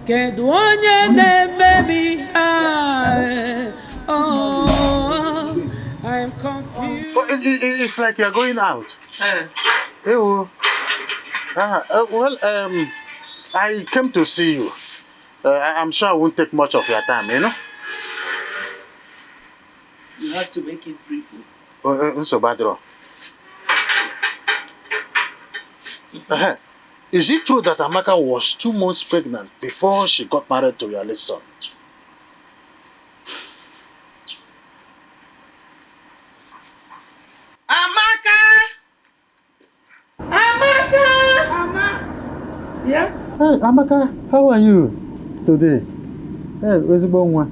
Can't one name baby high. Oh, I'm confused. Oh, it's like you're going out. Hey, well, I came to see you. I'm sure I won't take much of your time, you know? You have to make it brief. So bad, Is it true that Amaka was 2 months pregnant before she got married to your late son? Amaka! Yeah? Hey, Amaka, how are you today? Hey, where's the one?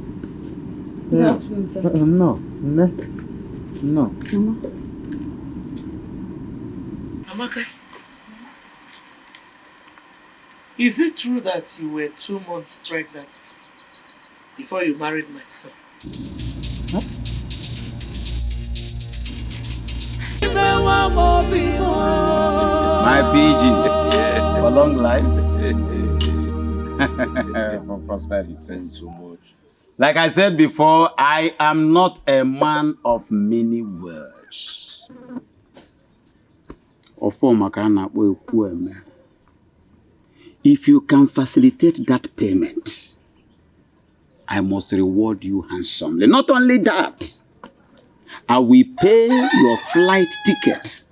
Good afternoon, sir. No. Amaka, is it true that you were 2 months pregnant before you married my son? Huh? My PG for long life, for prosperity. Thank you so much. Like I said before, I am not a man of many words. If you can facilitate that payment, I must reward you handsomely. Not only that, I will pay your flight ticket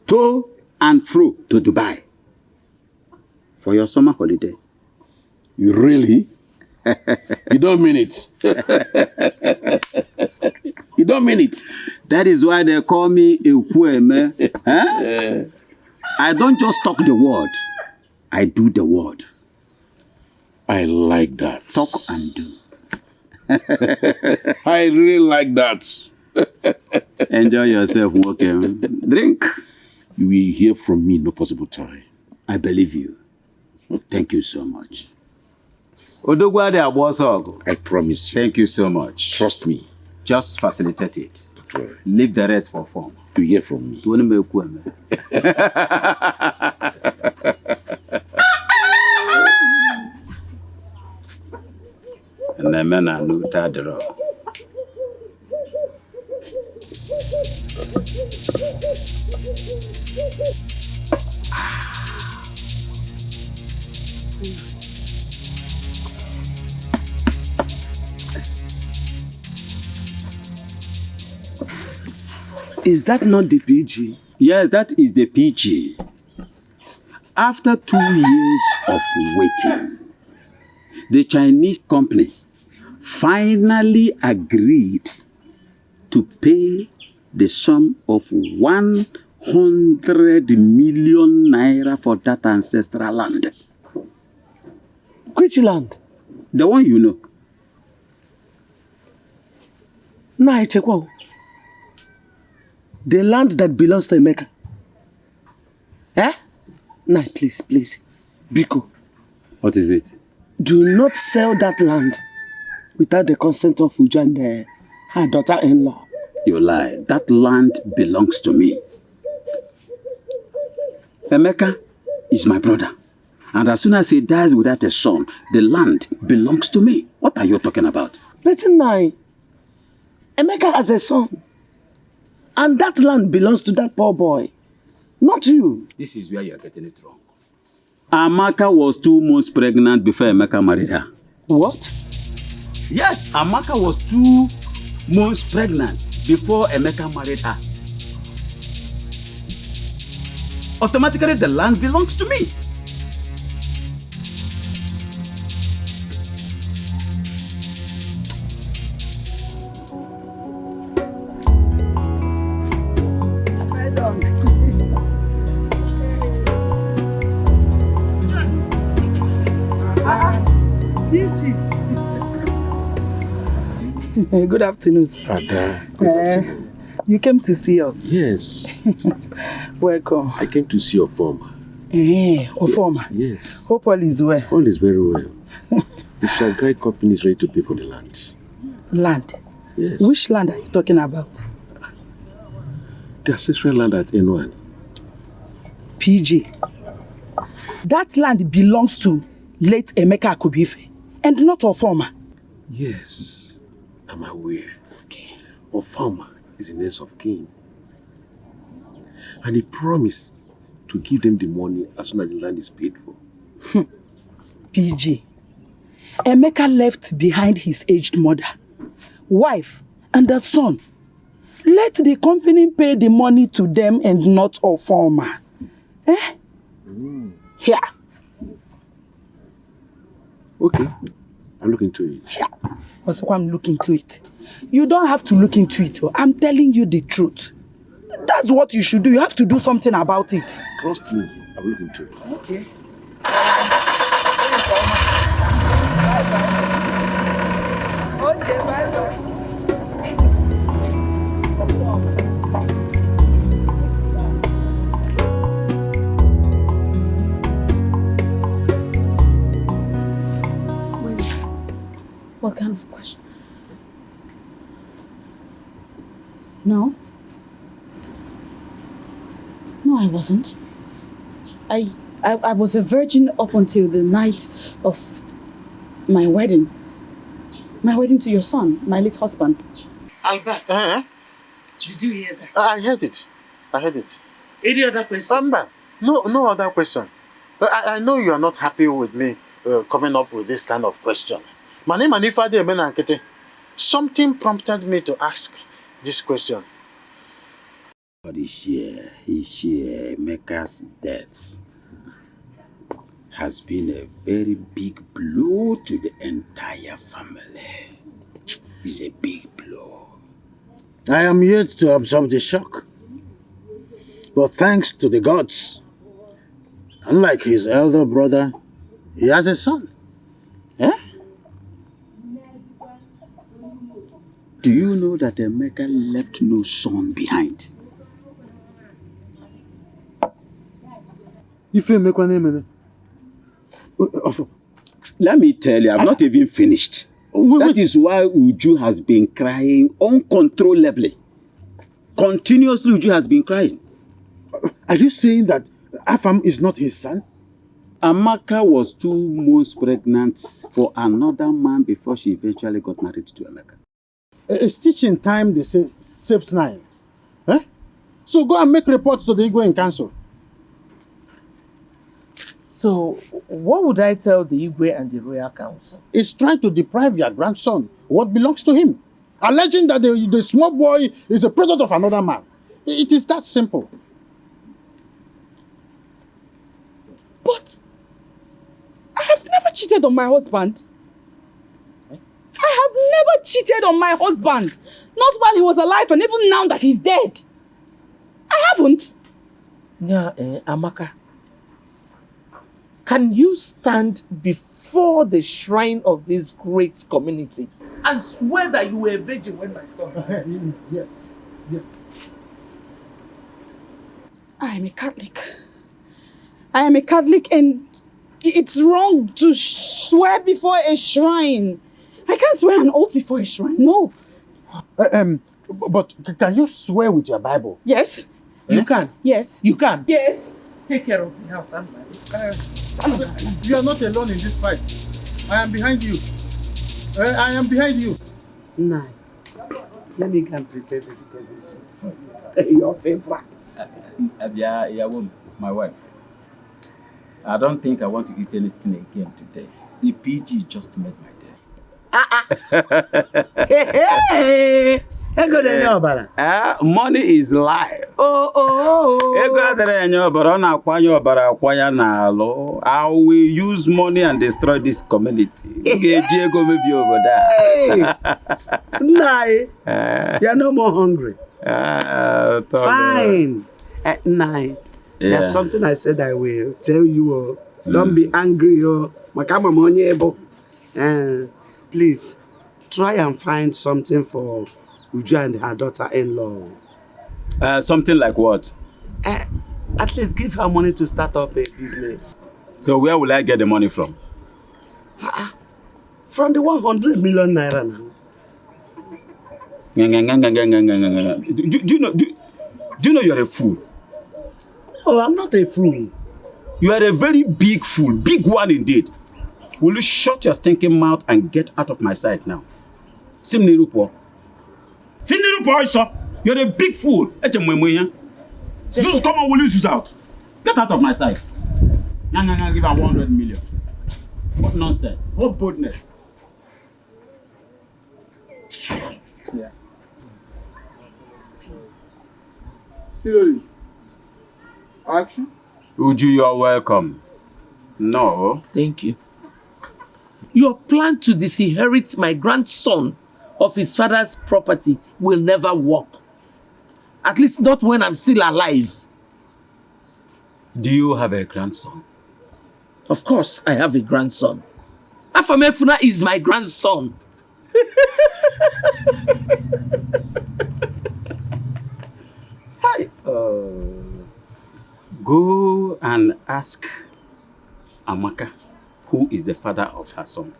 to and fro to Dubai for your summer holiday. You really? You don't mean it. You don't mean it. That is why they call me Ekweme. Huh? I don't just talk the word. I do the word. I like that. Talk and do. I really like that. Enjoy yourself, Wokem. Drink. You will hear from me no possible time. I believe you. Thank you so much. Odogwade Abosogo. I promise you. Thank you so much. Trust me. Just facilitate it. Leave the rest for form. You hear from me. Is that not the PG? Yes, that is the PG. After 2 years of waiting, the Chinese company finally agreed to pay the sum of 100 million naira for that ancestral land. Which land? The one you know. Naichekwa. The land that belongs to Emeka. Eh? Nai, please. Biko. What is it? Do not sell that land without the consent of Uju and her daughter-in-law. You lie. That land belongs to me. Emeka is my brother. And as soon as he dies without a son, the land belongs to me. What are you talking about? Listen, Nai. Emeka has a son. And that land belongs to that poor boy. Not you. This is where you are getting it wrong. Amaka was 2 months pregnant before Emeka married her. What? Yes, Amaka was 2 months pregnant before Emeka married her. Automatically, the land belongs to me. Good afternoon, sir. You came to see us? Yes. Welcome. I came to see your former. Ofoma? Yes. Hope all is well. All is very well. The Shanghai company is ready to pay for the land. Land? Yes. Which land are you talking about? The ancestral land at N1. PG. That land belongs to late Emeka Akubife and not Ofoma? Yes, I'm aware. Okay. Ofoma is the next of kin. And he promised to give them the money as soon as the land is paid for. PG. Emeka left behind his aged mother, wife, and a son. Let the company pay the money to them and not Ofoma. Eh? Here. Okay, I'm looking into it. Here. Also, I'm looking into it. You don't have to look into it. I'm telling you the truth. That's what you should do. You have to do something about it. Trust me, I'm looking into it. Okay. Okay, bye-bye. What kind of question? No. No, I wasn't. I was a virgin up until the night of my wedding. My wedding to your son, my late husband. Albert, did you hear that? I heard it. Any other question? No other question. But I know you are not happy with me coming up with this kind of question. My name is Ifade. Something prompted me to ask this question. But each year, Emeka's death has been a very big blow to the entire family. It's a big blow. I am yet to absorb the shock. But thanks to the gods, unlike his elder brother, he has a son. Eh? Do you know that Emeka left no son behind? Let me tell you, I've not even finished. That is why Uju has been crying uncontrollably. Continuously, Uju has been crying. Are you saying that Afam is not his son? Amaka was 2 months pregnant for another man before she eventually got married to Emeka. A stitching time, they say, saves 9. Eh? So go and make reports to the Igwe in council. So, what would I tell the Igwe and the Royal Council? Is trying to deprive your grandson what belongs to him, alleging that the small boy is a product of another man. It is that simple. But I have never cheated on my husband. I have never cheated on my husband. Not while he was alive and even now that he's dead. I haven't. Yeah, Amaka. Can you stand before the shrine of this great community and swear that you were a virgin when my son died? Yes. I am a Catholic. I am a Catholic and it's wrong to swear before a shrine. I can't swear an oath before a shrine, no. But can you swear with your Bible? Yes. You can? Yes. You can? Yes. Take care of the house and You are not alone in this fight. I am behind you. I am behind you. Nah. Let me go and prepare vegetable soup. Your favorites. My wife. I don't think I want to eat anything again today. The PG just made my day. Money is life. I will use money and destroy this community. Nah, you're no more hungry. Fine. Nah, there's something I said I will tell you. Don't be angry. Please, try and find something for Uju and her daughter-in-law. Something like what? At least give her money to start up a business. So where will I get the money from? From the 100 million naira now. Do you know you're a fool? No, I'm not a fool. You are a very big fool. Big one indeed. Will you shut your stinking mouth and get out of my sight now? Simnirupo. Simnirupo, you're a big fool. Zeus, come on, will you Zeus out? Get out of my sight. Nah, give her 100 million. What nonsense. What boldness. Yeah. Still action. Uju, you're welcome. No. Thank you. Your plan to disinherit my grandson of his father's property will never work. At least not when I'm still alive. Do you have a grandson? Of course, I have a grandson. Afamefuna is my grandson. Hi. Go and ask Amaka who is the father of her son.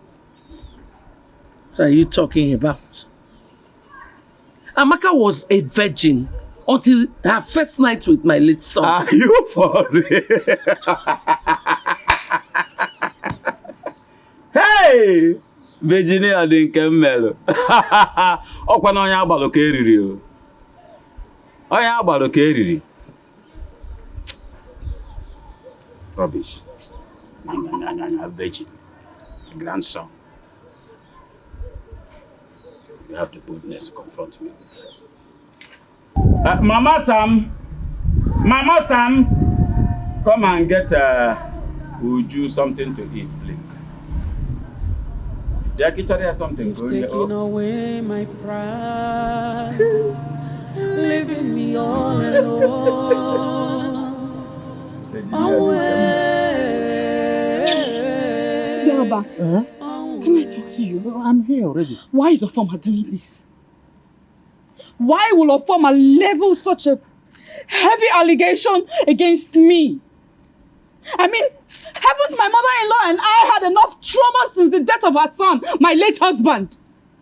What are you talking about? Amaka was a virgin until her first night with my late son. Are you for real? Hey! Virginia didn't melo. Okwa na onye agbalo ka eriri o. Onye agbalo ka eriri. Rubbish. Virgin. A grandson. You have the boldness to confront me with this. Mama Sam, come and get Uju something to eat, please. Jackie, tell her something. You've taken away my pride, leaving me all alone. Albert, can I talk to you? I'm here already. Why is Ofoma doing this? Why will Ofoma level such a heavy allegation against me? I mean, haven't my mother-in-law and I had enough trauma since the death of her son, my late husband?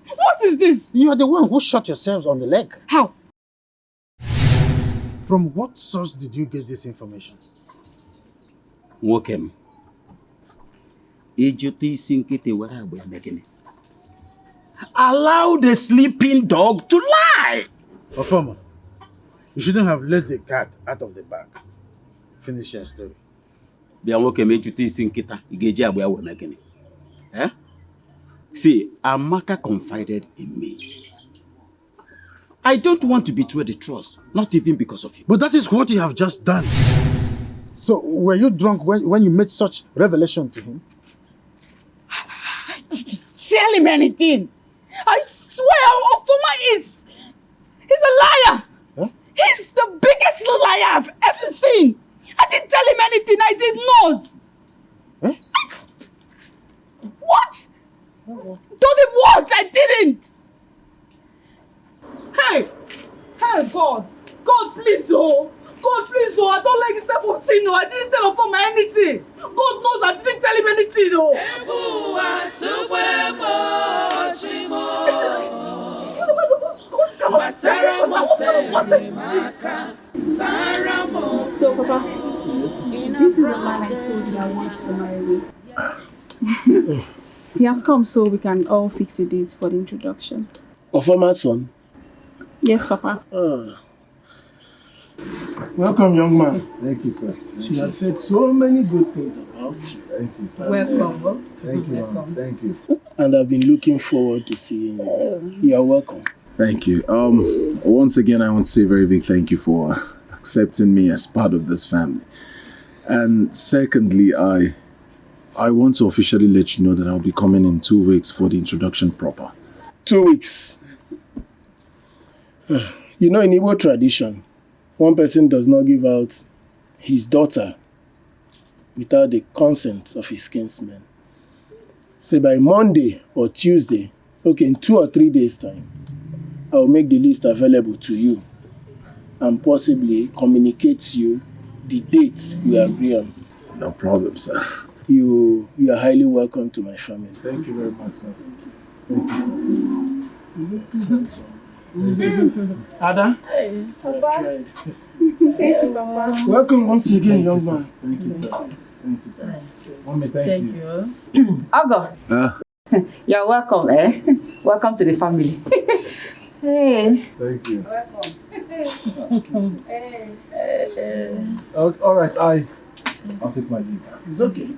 What is this? You are the one who shot yourself on the leg. How? From what source did you get this information? Wokem. Allow the sleeping dog to lie. Ofoma, you shouldn't have let the cat out of the bag. Finish your story. See, Amaka confided in me. I don't want to betray the trust, not even because of you. But that is what you have just done. So, were you drunk when you made such revelation to him? I didn't tell him anything. I swear Ofoma is... He's a liar. Huh? He's the biggest liar I've ever seen. I didn't tell him anything. I did not. Eh? What? Told him what? I didn't. Hey! Hey, God! God, please, oh! God, please, oh! I don't like this type of thing, oh! I didn't tell Ofoma anything! God knows I didn't tell him anything, oh! What am I supposed to do? What kind of expectation? What is this? So, Papa, this is the man I told you I want to marry. He has come so we can all fix a date for the introduction. Ofoma son? Yes, Papa. Welcome, young man. Thank you, sir. She has said so many good things about you. Thank you, sir. Welcome. Thank you, Mom. Thank you. And I've been looking forward to seeing you. You are welcome. Thank you. Once again, I want to say a very big thank you for accepting me as part of this family. And secondly, I want to officially let you know that I'll be coming in 2 weeks for the introduction proper. 2 weeks. You know, in Igbo tradition, one person does not give out his daughter without the consent of his kinsmen. Say by Monday or Tuesday, okay, in 2 or 3 days' time, I will make the list available to you and possibly communicate to you the dates we agree on. No problem, sir. You are highly welcome to my family. Thank you very much, sir. Thank you, sir. Ada? Papa. Thank you, Papa. Welcome once again, young man. Thank you, sir. Thank you, sir. Mommy, thank you. Ogo, you're welcome, eh? Welcome to the family. Hey. Thank you. Welcome. All right, I'll take my leave. It's okay.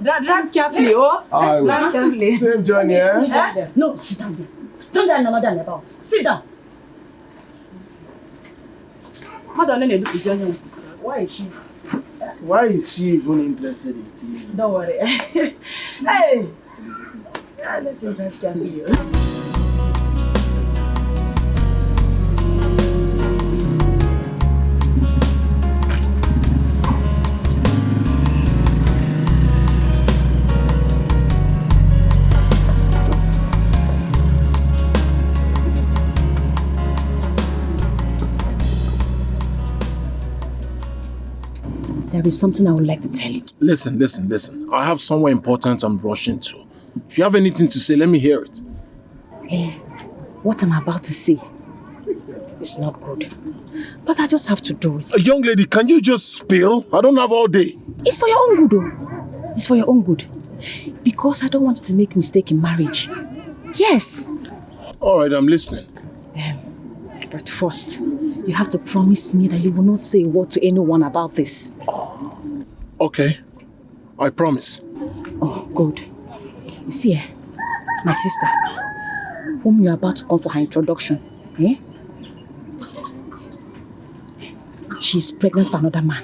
Drive carefully, oh. I will. Drive carefully. Same journey, eh? No, sit down there. Sit down, no, than about. Sit down. Madam, why is she? Why is she even interested in seeing you? Don't worry. Hey. Let me drive carefully. There is something I would like to tell you. Listen. I have somewhere important I'm rushing to. If you have anything to say, let me hear it. What I'm about to say is not good. But I just have to do it. A young lady, can you just spill? I don't have all day. It's for your own good, though. It's for your own good. Because I don't want you to make mistake in marriage. Yes. All right, I'm listening. But first, you have to promise me that you will not say a word to anyone about this. Okay, I promise. Oh, good. You see, my sister, whom you are about to come for her introduction, she's pregnant for another man.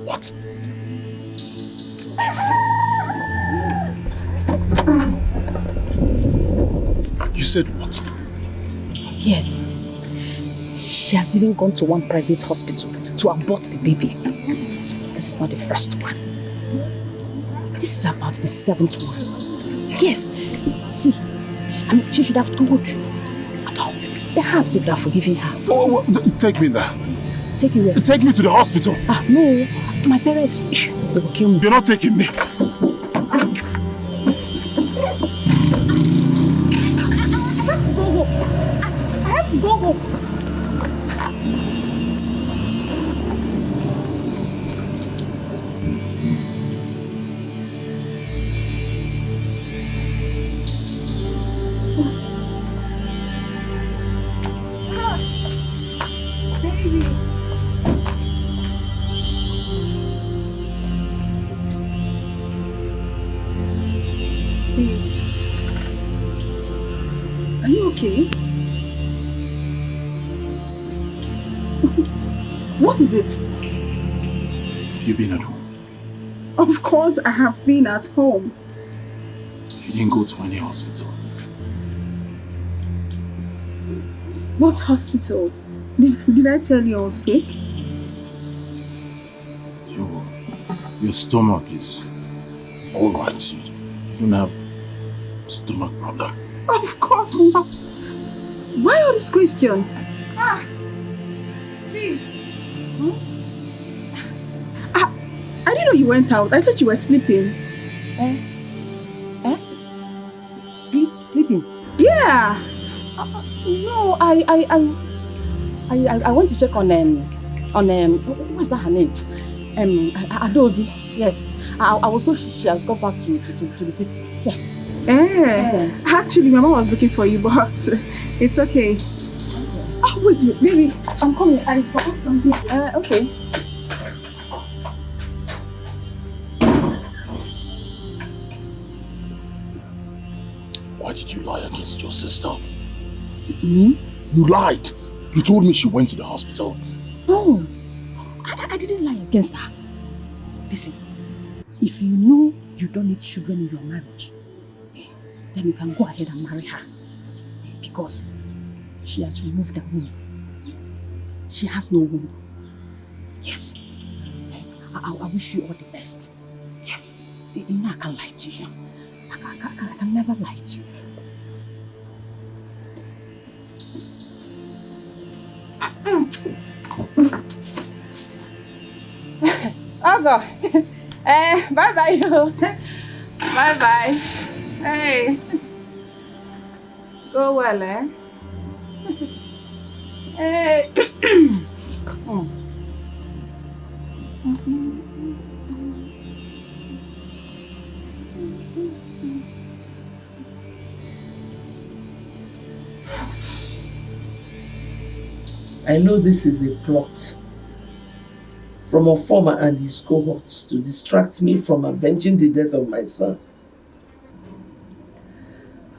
What? Yes. You said what? Yes. She has even gone to one private hospital to abort the baby. This is not the first one. This is about the 7th one. Yes. See, she should have told you about it. Perhaps you would have forgiven her. Oh, take me there. Take you where? Take me to the hospital. No. My parents, they will kill me. You're not taking me. I have to go home. Are you okay? What is it? Have you been at home? Of course I have been at home. You didn't go to any hospital. What hospital? Did I tell you I was sick? Your stomach is all right. You don't have stomach problem. Of course not. Why all this question? Sis. I didn't know you went out. I thought you were sleeping. Sleeping? Yeah. No, I went to check on what's that her name? Adobe. Yes. I was told she has gone back to the city. Yes. Actually, my mom was looking for you, but it's okay. Oh, wait, baby. I'm coming. I forgot something. Okay. Why did you lie against your sister? Me? You lied. You told me she went to the hospital. No. I didn't lie against her. Listen, if you know you don't need children in your marriage, then you can go ahead and marry her. Because she has removed the womb. She has no womb. Yes. I wish you all the best. Yes. You know I can't lie to you. I can never lie to you. Oh God. Bye-bye. Bye-bye. Hey. Go well, I know this is a plot from a farmer and his cohorts to distract me from avenging the death of my son.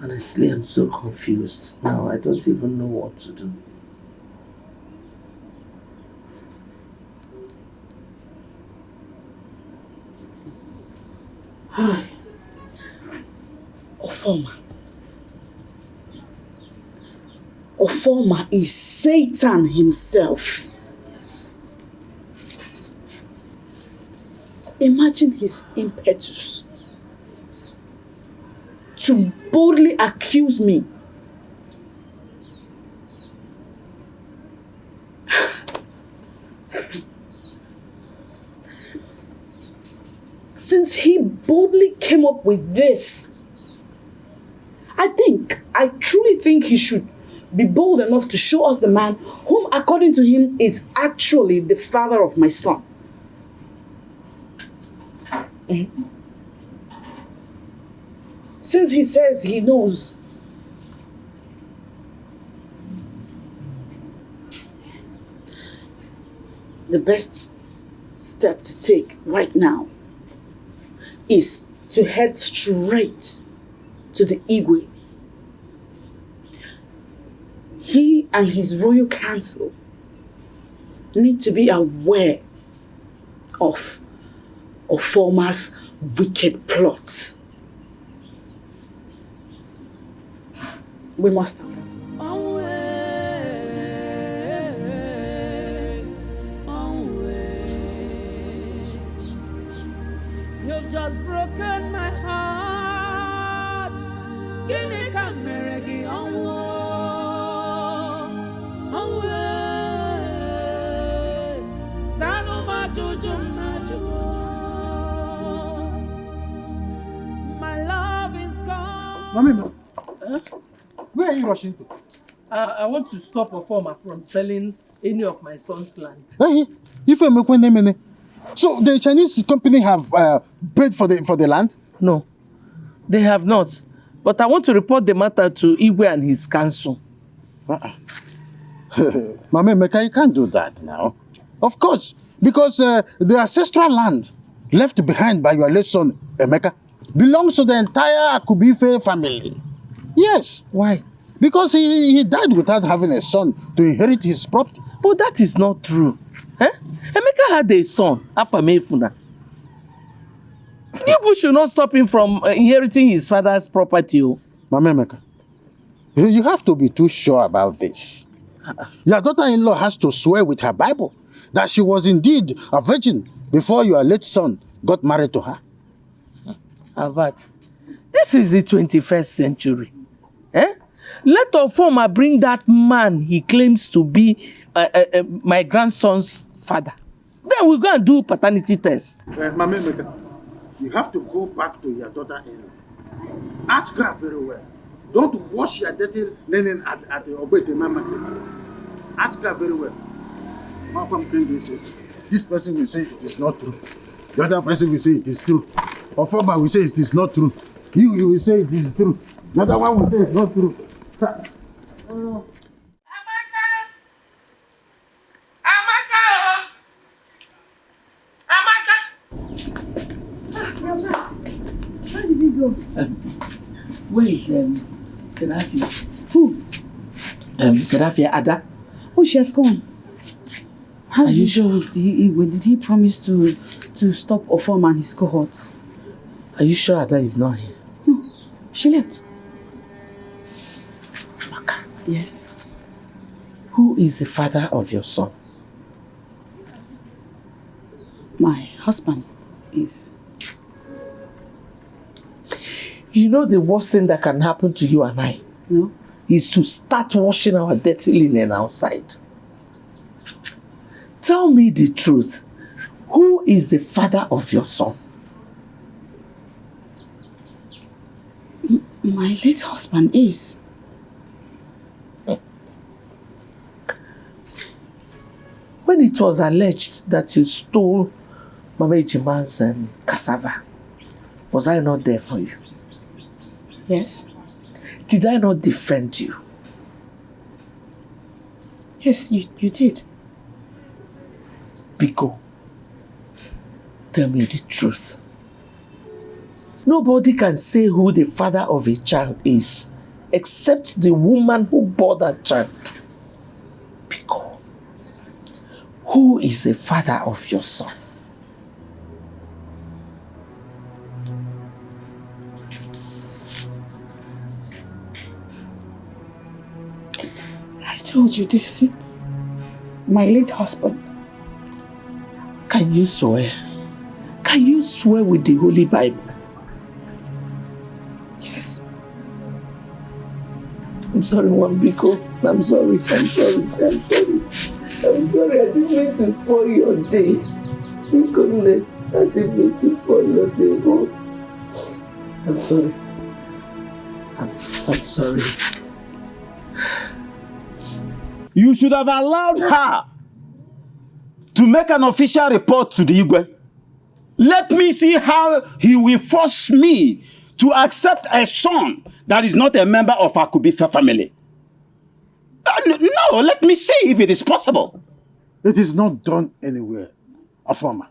Honestly, I'm so confused now. I don't even know what to do. Hi. Ofoma. Ofoma is Satan himself. Yes. Imagine his impetus to boldly accuse me. Since he boldly came up with this, I truly think he should be bold enough to show us the man whom, according to him, is actually the father of my son. Since he says he knows, the best step to take right now is to head straight to the Igwe. He and his royal council need to be aware of Ofoma's wicked plots. We must have them. You've just broken my heart. Gini kameregi onwo. Sanu majujum najuo. My love is gone. Mami, where are you rushing to? I want to stop a farmer from selling any of my son's land. Hey, so the Chinese company have paid for the land? No, they have not. But I want to report the matter to Igwe and his council. Mama Emeka, you can't do that now. Of course, because the ancestral land left behind by your late son, Emeka, belongs to the entire Akubife family. Yes. Why? Because he died without having a son to inherit his property. But that is not true. Emeka had a son, Afamefuna. You should not stop him from inheriting his father's property. Mama Emeka, you have to be too sure about this. Your daughter-in-law has to swear with her Bible that she was indeed a virgin before your late son got married to her. Abat, this is the 21st century. Let Ofoma bring that man he claims to be my grandson's father. Then we'll go and do paternity test. Mama Emeka, you have to go back to your daughter-in-law. Ask her very well. Don't wash your dirty linen at the Obetema market. Ask her very well. This person will say it is not true. The other person will say it is true. Ofoma will say it is not true. You will say it is true. The other one will say it's not true. Where did he go? Where is Gaddafi? Who? Gaddafi Ada? Oh, she has gone. How Are did you he sure? go with the Igwe? Did he promise to stop Ofoma and his cohorts? Are you sure Ada is not here? No, she left. Amaka, Yes. who is the father of your son? My husband is. You know the worst thing that can happen to you and I No? is to start washing our dirty linen outside. Tell me the truth. Who is the father of your son? My late husband is. when it was alleged that you stole Mama Ichiman's cassava, was I not there for you? Yes. Did I not defend you? Yes, you did. Biko, tell me the truth. Nobody can say who the father of a child is except the woman who bore that child. Biko, who is the father of your son? I told you this, it's my late husband. Can you swear? Can you swear with the Holy Bible? Yes. I'm sorry, Wambiko. I'm sorry. I didn't mean to spoil your day. Biko, I didn't mean to spoil your day. Oh. I'm sorry. I'm sorry. You should have allowed her to make an official report to the Igwe. Let me see how he will force me to accept a son that is not a member of our Kubifa family. No, let me see if it is possible. It is not done anywhere, Afama.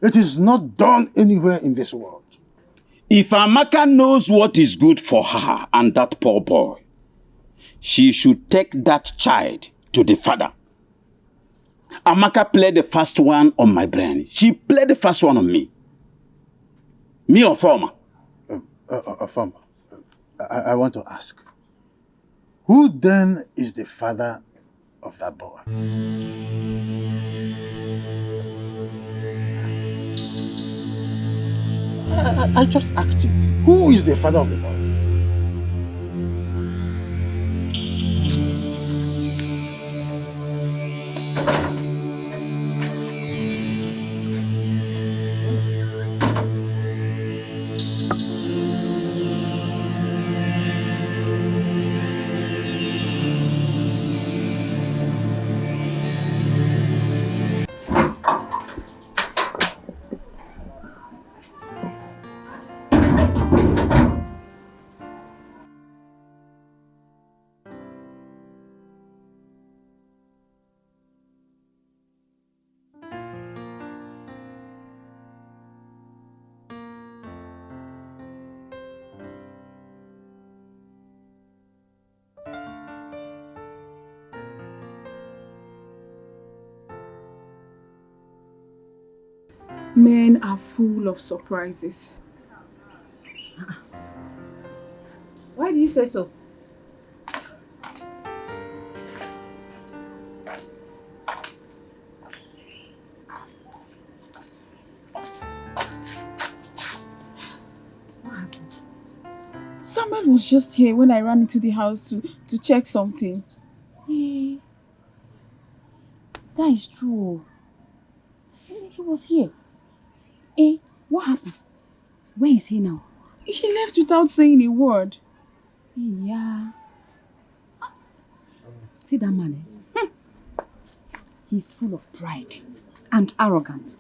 It is not done anywhere in this world. If Amaka knows what is good for her and that poor boy, she should take that child to the father. Amaka played the first one on my brain. She played the first one on me. Me or Afama? Afama, I want to ask. Who then is the father of that boy? I just asked you. Who is the father of the boy? Men are full of surprises. Why do you say so? Samuel was just here when I ran into the house to check something. Hey, that is true. He was here. Hey, what happened? Where is he now? He left without saying a word. Yeah. See that man, He's full of pride and arrogant.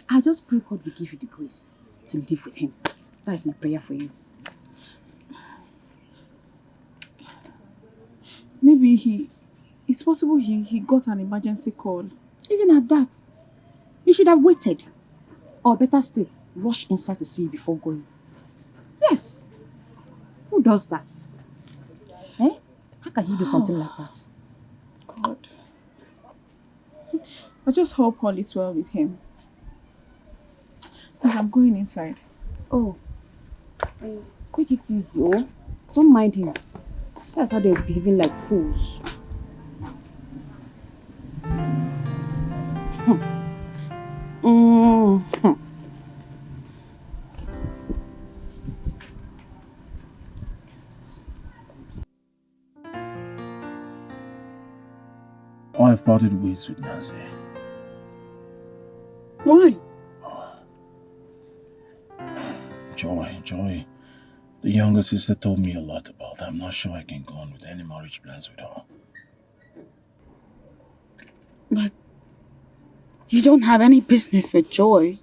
I just pray God will give you the grace to live with him. That is my prayer for you. Maybe it's possible he got an emergency call. Even at that, you should have waited. Or better still, rush inside to see you before going. Yes. Who does that? Eh? How can he do something like that? God. I just hope all is well with him. Because I'm going inside. Oh. Take it easy, oh. Don't mind him. That's how they're behaving like fools. I have parted ways with Nancy. Why? Joy. The younger sister told me a lot about her. I'm not sure I can go on with any marriage plans with her. But you don't have any business with Joy.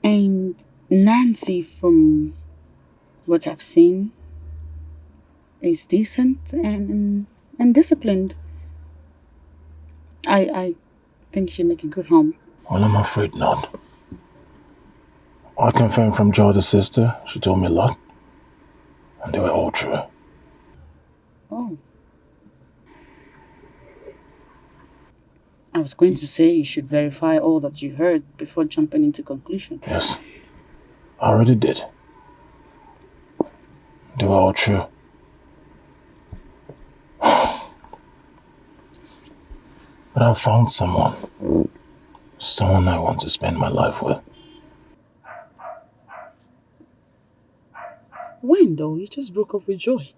And Nancy, from what I've seen, is decent and disciplined. I think she'll make a good home. Well, I'm afraid not. I confirmed from Joy, the sister. She told me a lot. And they were all true. Oh. I was going to say you should verify all that you heard before jumping into conclusion. Yes, I already did. They were all true. But I found someone. Someone I want to spend my life with. When though? You just broke up with Joy.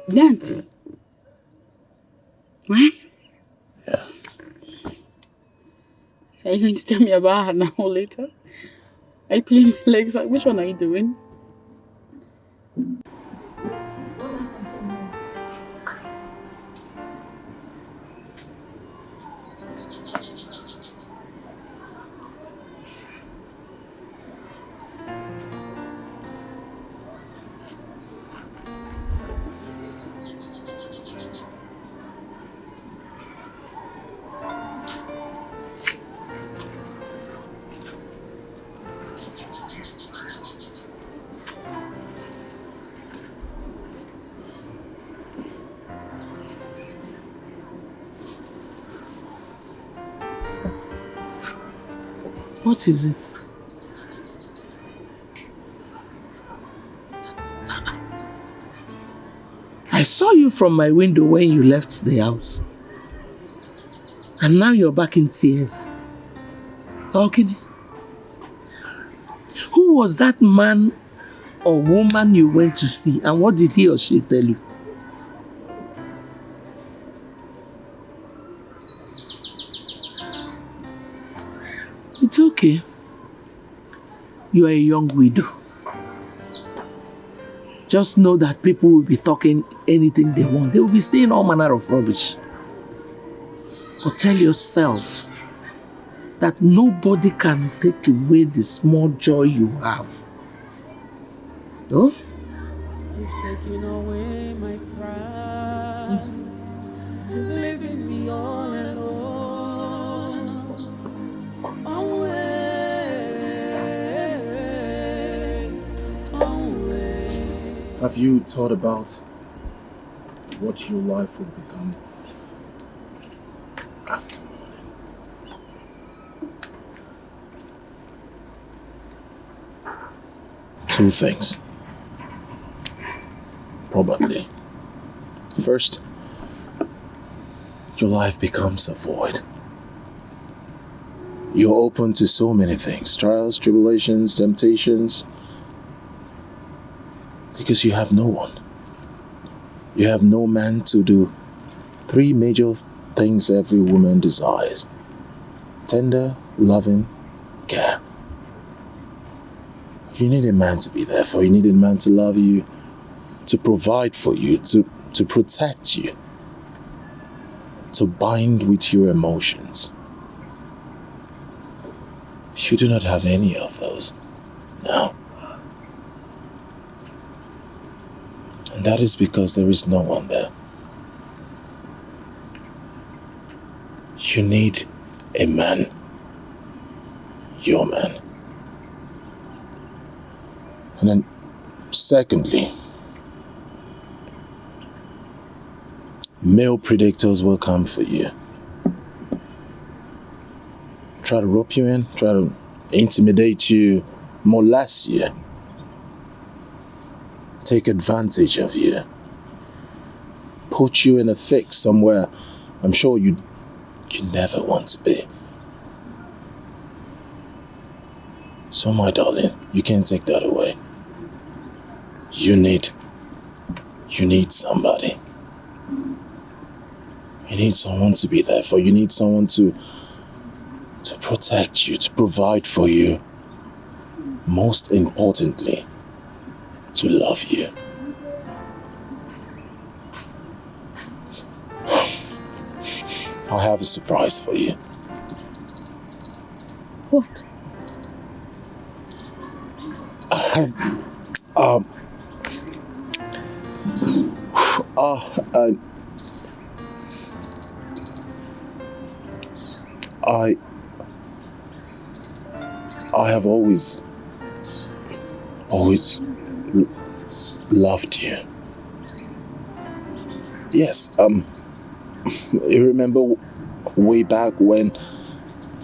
Nancy. Right? Yeah. So are you going to tell me about her now or later? Are you playing my legs? Which one are you doing? What is it? I saw you from my window when you left the house. And now you're back in tears. Okay. Who was that man or woman you went to see, and what did he or she tell you? It's okay. You are a young widow. Just know that people will be talking anything they want. They will be saying all manner of rubbish. But tell yourself that nobody can take away the small joy you have. No? You've taken away my pride, leaving me all alone. Away. Have you thought about what your life will become after morning? Two things. Probably. First, your life becomes a void. You're open to so many things, trials, tribulations, temptations, because you have no one. You have no man to do three major things every woman desires: tender, loving, care. You need a man to be there for you. You need a man to love you, to provide for you, to protect you, to bind with your emotions. You do not have any of those. No. And that is because there is no one there. You need a man. Your man. And then, secondly, male predators will come for you. Try to rope you in, try to intimidate you, molest you, take advantage of you, put you in a fix somewhere I'm sure you never want to be. So my darling, you can't take that away. You need somebody. You need someone to be there for you. You need someone to protect you, to provide for you. Most importantly, to love you. I have a surprise for you. What? I have always loved you. Yes, you remember way back when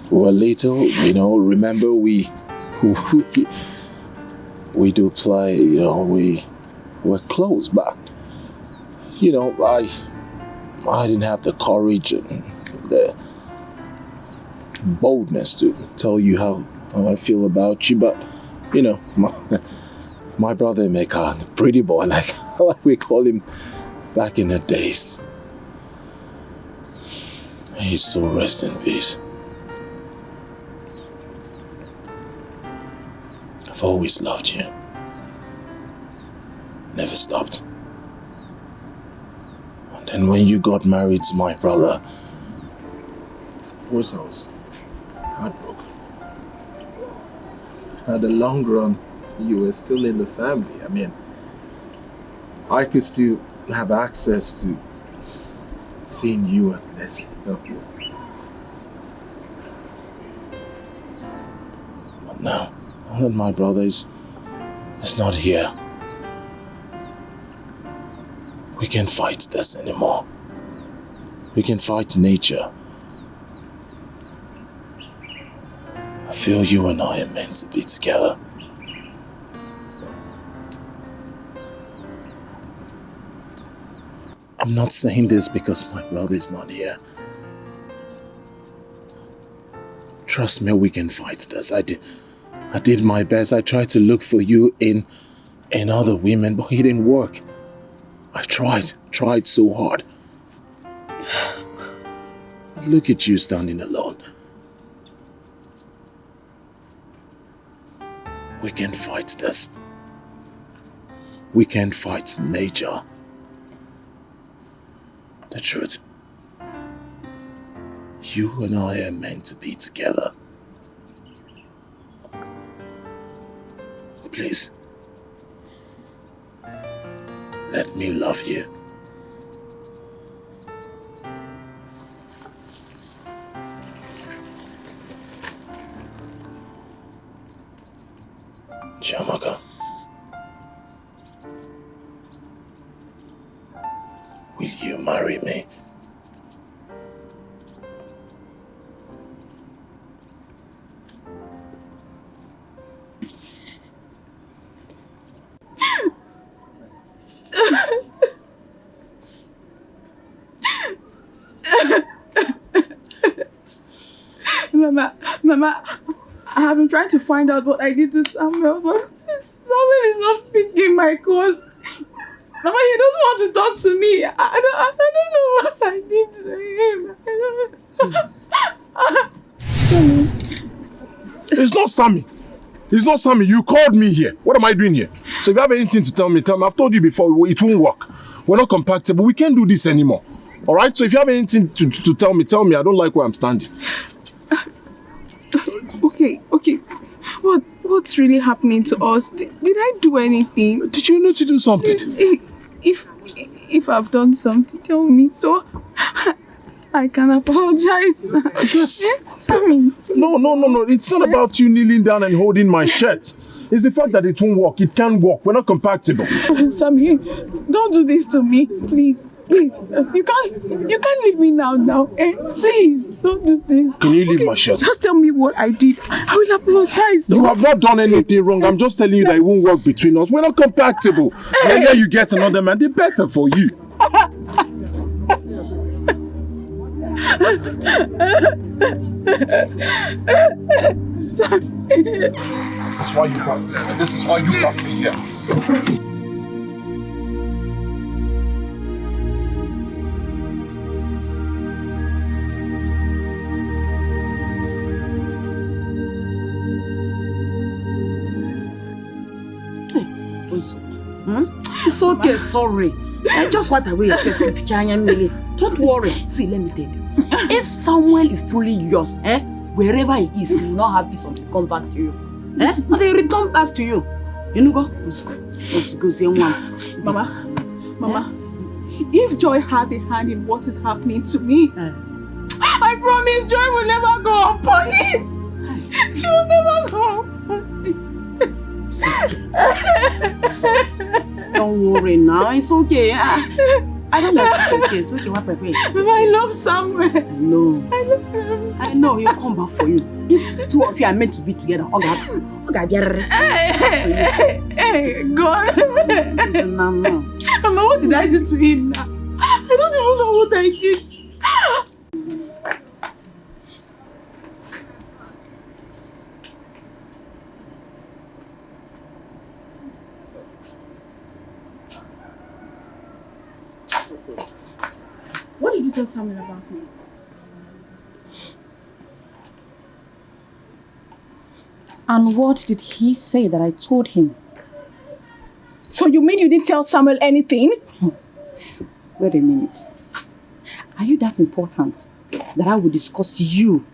we were little, remember we do play, we were close, but, I didn't have the courage and the boldness to tell you how I feel about you, but, my brother Emeka, the pretty boy, like we call him back in the days, he's so rest in peace. I've always loved you. Never stopped. And then when you got married to my brother, of course I was heartbroken. At the long run, you were still in the family. I mean, I could still have access to seeing you at Leslie. But now that my brother is not here, we can't fight this anymore. We can fight nature. I feel you and I are meant to be together. I'm not saying this because my brother is not here. Trust me, we can fight this. I did my best. I tried to look for you in other women, but it didn't work. I tried so hard. But look at you standing alone. We can fight this. We can fight nature. The truth. You and I are meant to be together. Please, let me love you. Chiamaka, will you marry me? Mama, I have been trying to find out what I did to Samuel, but Samuel is not picking my call. Mama, he doesn't want to talk to me. I don't know what I did to him. It's not Sammy. It's not Sammy. You called me here. What am I doing here? So if you have anything to tell me, tell me. I've told you before, it won't work. We're not compatible. We can't do this anymore. All right? So if you have anything to tell me, tell me. I don't like where I'm standing. Okay. What's really happening to us? Did I do anything? Did you need to do something? If I've done something, tell me so I can apologize. Yes. Sammy. No. It's not about you kneeling down and holding my shirt. It's the fact that it won't work. It can't work. We're not compatible. Sammy, don't do this to me, please. Please, you can't leave me now. Please, don't do this. Can you leave my shirt? Just tell me what I did. I will apologize. You have not done anything wrong. I'm just telling you that it won't work between us. We're not compatible. The earlier you get another man, the better for you. That's why you got me. This is why you got me here. It's okay, sorry. I just wipe away your face with China Millie. Don't worry. See, let me tell you. If Samuel is truly yours, wherever he is, he will not have peace until he comes back to you. But he return back to you. You know, go. Mama, if Joy has a hand in what is happening to me, I promise Joy will never go unpunished. She will never go unpunished. Don't worry now, it's okay. I don't like it's okay. It's okay, what pray. I love Samuel. I know. I love him. I know he'll come back for you. If two of you are meant to be together, Hey, God. Mama, what did I do to him now? I don't even know what I did. What did you tell Samuel about me? And what did he say that I told him? So you mean you didn't tell Samuel anything? Wait a minute. Are you that important that I will discuss you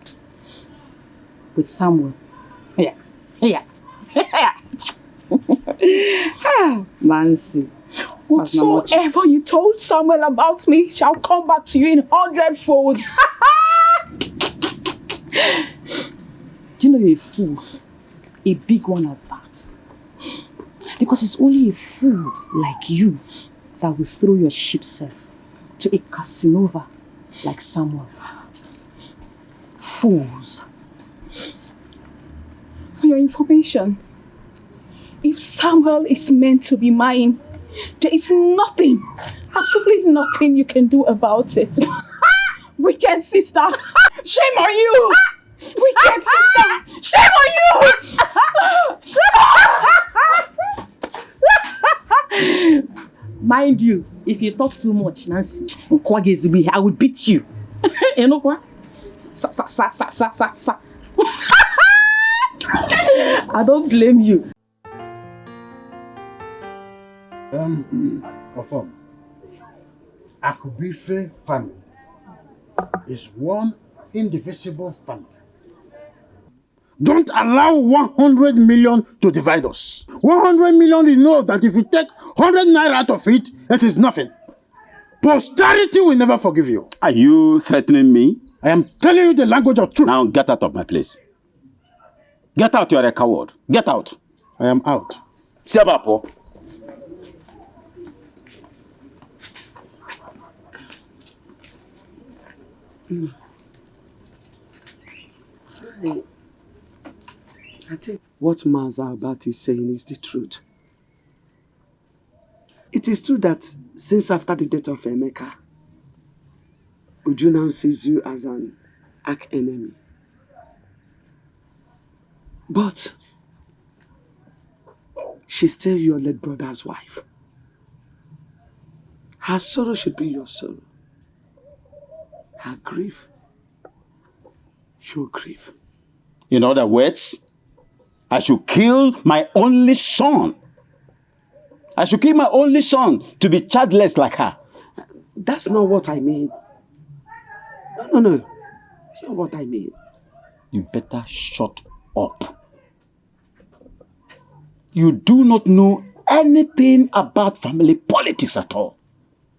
with Samuel? Yeah. Nancy. Whatsoever you told Samuel about me shall come back to you in 100 folds. Do you know you're a fool? A big one at that. Because it's only a fool like you that will throw your ship self to a Casanova like Samuel. Fools. For your information, if Samuel is meant to be mine, there is nothing, absolutely nothing you can do about it. Wicked sister, shame on you! Wicked sister, shame on you! Mind you, if you talk too much, Nancy, I will beat you. You know what? I don't blame you. Confirm. Akubife family is one indivisible family. Don't allow 100 million to divide us. 100 million, you know that if you take 100 naira out of it, it is nothing. Posterity will never forgive you. Are you threatening me? I am telling you the language of truth. Now get out of my place. Get out, you are a coward. Get out. I am out. Sebapo. I think what Maza Abati is saying is the truth. It is true that since after the death of Emeka, Uju now sees you as an arch-enemy. But she's still your late brother's wife. Her sorrow should be your sorrow. Her grief, your grief. In other words, I should kill my only son. I should kill my only son to be childless like her. That's not what I mean. No. It's not what I mean. You better shut up. You do not know anything about family politics at all.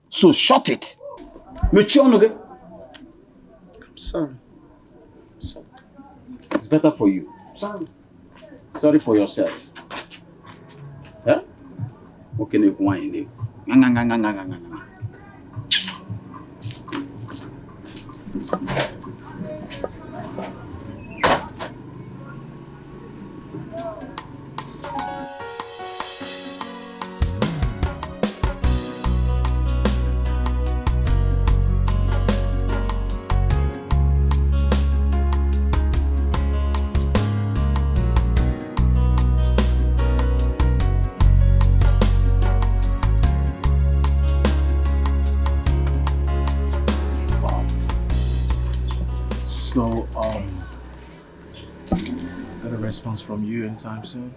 So shut it. I'm sorry. It's better for you. Sorry for yourself. Huh? Okay, So, get a response from you anytime soon?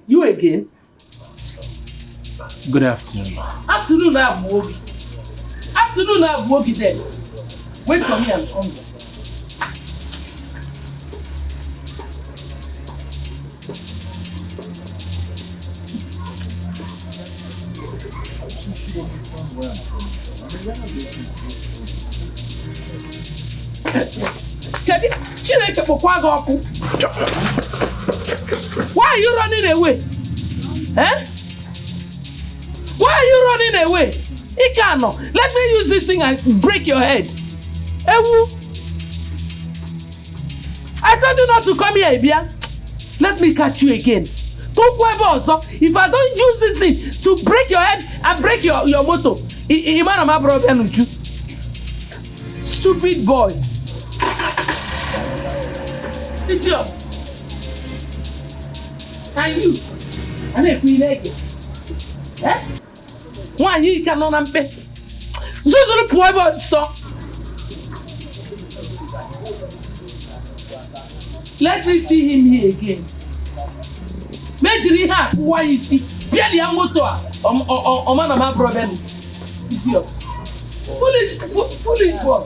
You again? Good afternoon, ma. Afternoon, I'm walking. Afternoon, I'm walking there. Wait for me, I'm coming. Why are you running away? Eh? Why are you running away? Ikano, let me use this thing and break your head. Ewu. I told you not to come here, Ibia. Let me catch you again. If I don't use this thing to break your head and break your motor, stupid boy. Idiot. And you? And if we like it. Eh? Why you cannot pay? Zuzulu poor so. Let me see him here again. Major ha, why you see? Barely a motor. Man, my problem. Idiot. Foolish boy.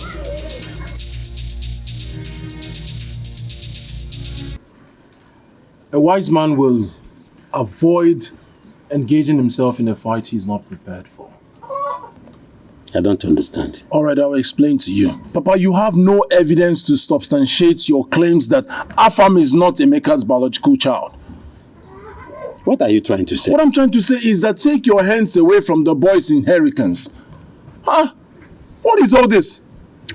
A wise man will avoid engaging himself in a fight he's not prepared for. I don't understand. All right, I will explain to you. Papa, you have no evidence to substantiate your claims that Afam is not Emeka's biological child. What are you trying to say? What I'm trying to say is that take your hands away from the boy's inheritance. Huh? What is all this?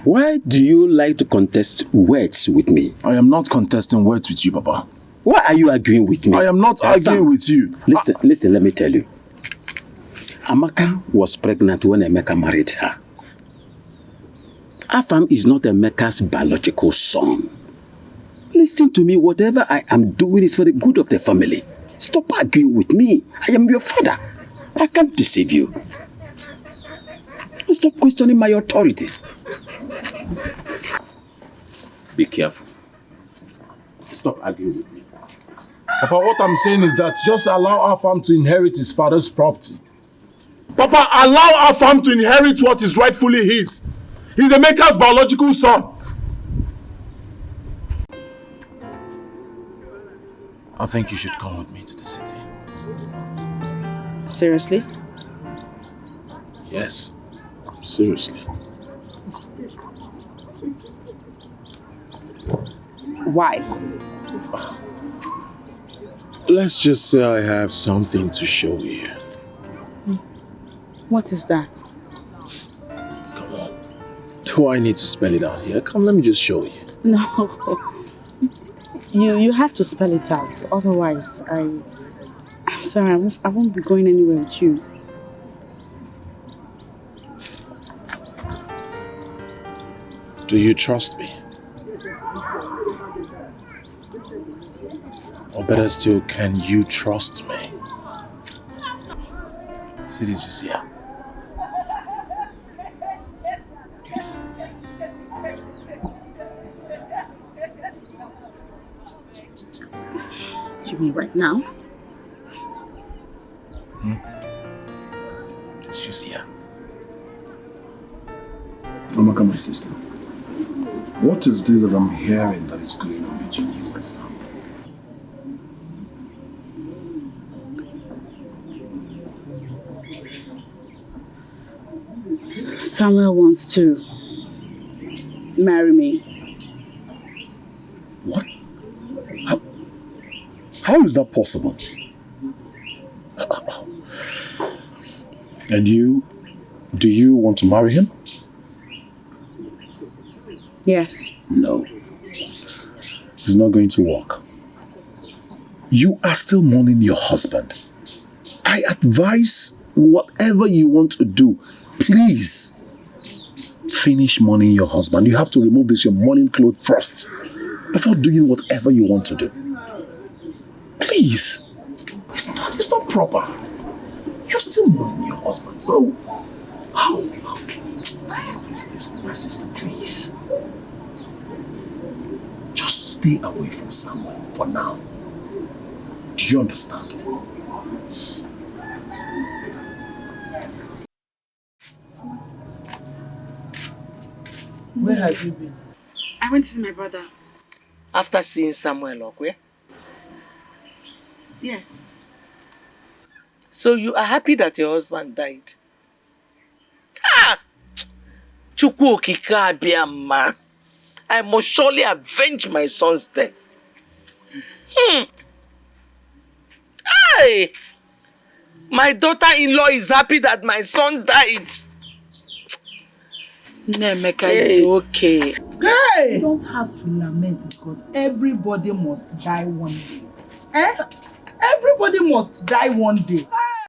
Why do you like to contest words with me? I am not contesting words with you, Papa. Why are you arguing with me? I am not arguing with you. Listen, let me tell you. Amaka was pregnant when Emeka married her. Afam is not Emeka's biological son. Listen to me, whatever I am doing is for the good of the family. Stop arguing with me. I am your father. I can't deceive you. Stop questioning my authority. Be careful. Stop arguing with me. Papa, what I'm saying is that just allow Afam to inherit his father's property. Papa, allow Afam to inherit what is rightfully his. He's Emeka's biological son. I think you should come with me to the city. Seriously? Yes, seriously. Why? Let's just say I have something to show you. What is that? Come on. Do I need to spell it out here? Come, let me just show you. No. You have to spell it out. Otherwise, I'm sorry, I won't be going anywhere with you. Do you trust me? Or better still, can you trust me? See this just here. Please. You mean right now? It's just here. Amaka, my sister. What is this that I'm hearing that is going on between you and Sam? Samuel wants to marry me. What? How is that possible? And you, do you want to marry him? Yes. No. It's not going to work. You are still mourning your husband. I advise whatever you want to do, please finish mourning your husband. You have to remove your mourning clothes first before doing whatever you want to do. Please. It's not proper. You're still mourning your husband. So, how? Please, my sister, please. Just stay away from Samuel for now. Do Do you understand? Where have you been? I went to see my brother. After seeing Samuel Okwe? Yes. So you are happy that your husband died? Ah! Chukwu okike abịama. I must surely avenge my son's death. Hey! My daughter-in-law is happy that my son died. Nemeka Hey. is okay. Hey! You don't have to lament because everybody must die one day. Eh? Everybody must die one day.